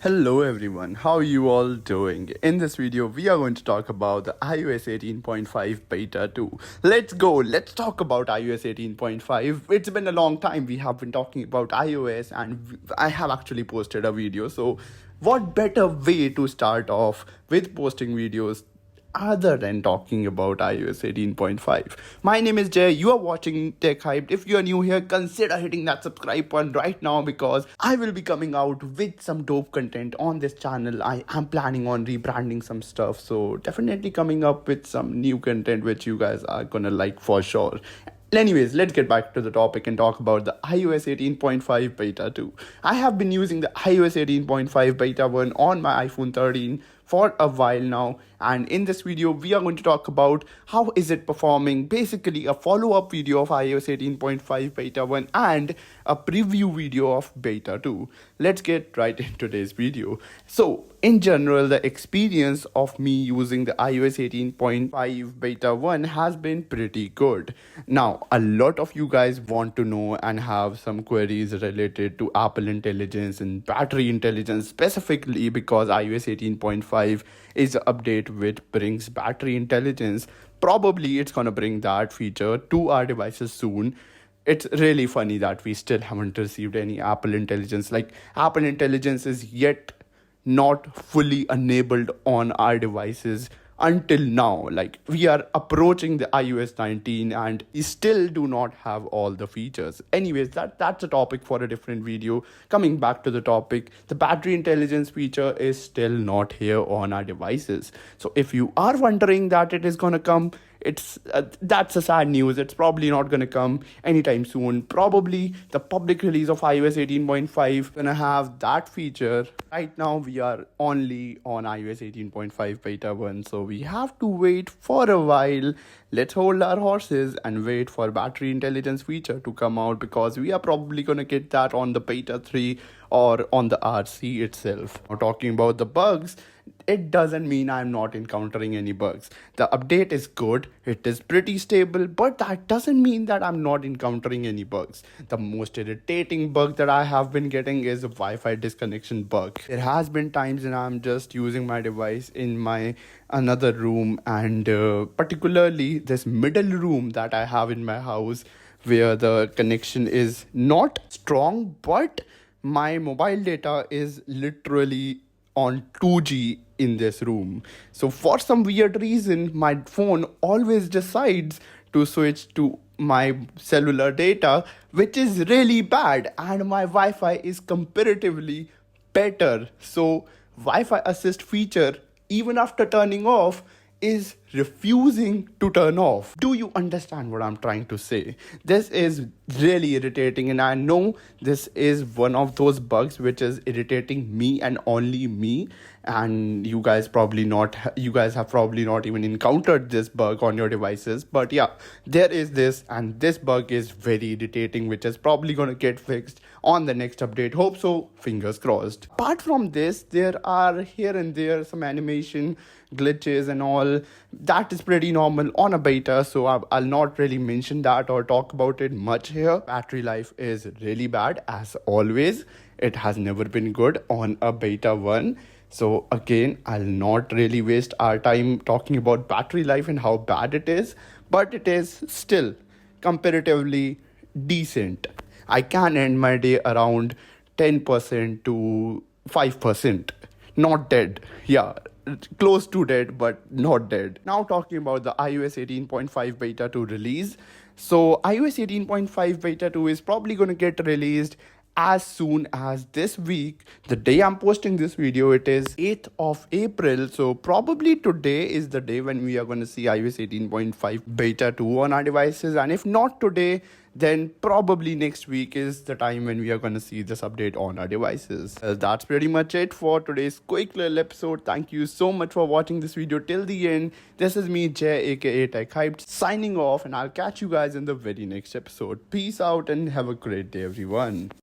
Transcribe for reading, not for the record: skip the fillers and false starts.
Hello everyone, how are you all doing? In this video, we are going to talk about the iOS 18.5 Beta 2. Let's go, let's talk about iOS 18.5. It's been a long time we have been talking about iOS and I have actually posted a video. So what better way to start off with posting videos other than talking about iOS 18.5. My name is Jay. You are watching Tech Hyped. If you are new here, consider hitting that subscribe button right now because I will be coming out with some dope content on this channel. I am planning on rebranding some stuff, so definitely coming up with some new content which you guys are gonna like for sure. Anyways, let's get back to the topic and talk about the iOS 18.5 Beta 2. I have been using the iOS 18.5 Beta 1 on my iPhone 13 for a while now, and in this video we are going to talk about how is it performing, basically a follow-up video of iOS 18.5 Beta 1 and a preview video of Beta 2. Let's get right into today's video. So in general, the experience of me using the iOS 18.5 Beta 1 has been pretty good. Now, a lot of you guys want to know and have some queries related to Apple Intelligence and battery intelligence, specifically because iOS 18.5 is an update which brings battery intelligence. Probably it's gonna bring that feature to our devices soon. It's really funny that we still haven't received any Apple Intelligence. Like, Apple Intelligence is yet not fully enabled on our devices until now. Like, we are approaching the iOS 19 and we still do not have all the features. Anyways, that's a topic for a different video. Coming back to the topic, the battery intelligence feature is still not here on our devices. So if you are wondering that it is gonna come, that's a sad news. It's probably not going to come anytime soon. Probably the public release of iOS 18.5 gonna have that feature. Right now we are only on iOS 18.5 beta 1, so we have to wait for a while. Let's hold our horses and wait for battery intelligence feature to come out, because we are probably going to get that on the beta 3 or on the RC itself. Now, talking about the bugs, it doesn't mean I'm not encountering any bugs. The update is good, it is pretty stable, but that doesn't mean that I'm not encountering any bugs. The most irritating bug that I have been getting is a Wi-Fi disconnection bug. There has been times when I'm just using my device in my another room, and particularly this middle room that I have in my house, where the connection is not strong, but my mobile data is literally on 2G in this room. So for some weird reason, my phone always decides to switch to my cellular data, which is really bad, and my Wi-Fi is comparatively better. So Wi-Fi assist feature, even after turning off, is refusing to turn off. Do you understand what I'm trying to say? This is really irritating, and I know this is one of those bugs which is irritating me and only me, and you guys have probably not even encountered this bug on your devices. But yeah, there is this, and this bug is very irritating, which is probably going to get fixed on the next update. Hope so, fingers crossed. Apart from this, there are here and there some animation glitches and all. That is pretty normal on a beta, so I'll not really mention that or talk about it much here. Battery life is really bad as always. It has never been good on a beta 1. So again, I'll not really waste our time talking about battery life and how bad it is, but it is still comparatively decent. I can end my day around 10% to 5%. Not dead. Yeah, close to dead, but not dead. Now talking about the iOS 18.5 beta 2 release. So iOS 18.5 beta 2 is probably going to get released as soon as this week. The day I'm posting this video, it is 8th of April. So probably today is the day when we are going to see iOS 18.5 beta 2 on our devices. And if not today, then probably next week is the time when we are going to see this update on our devices. That's pretty much it for today's quick little episode. Thank you so much for watching this video till the end. This is me, Jay, aka Tech Hyped, signing off, and I'll catch you guys in the very next episode. Peace out and have a great day, everyone.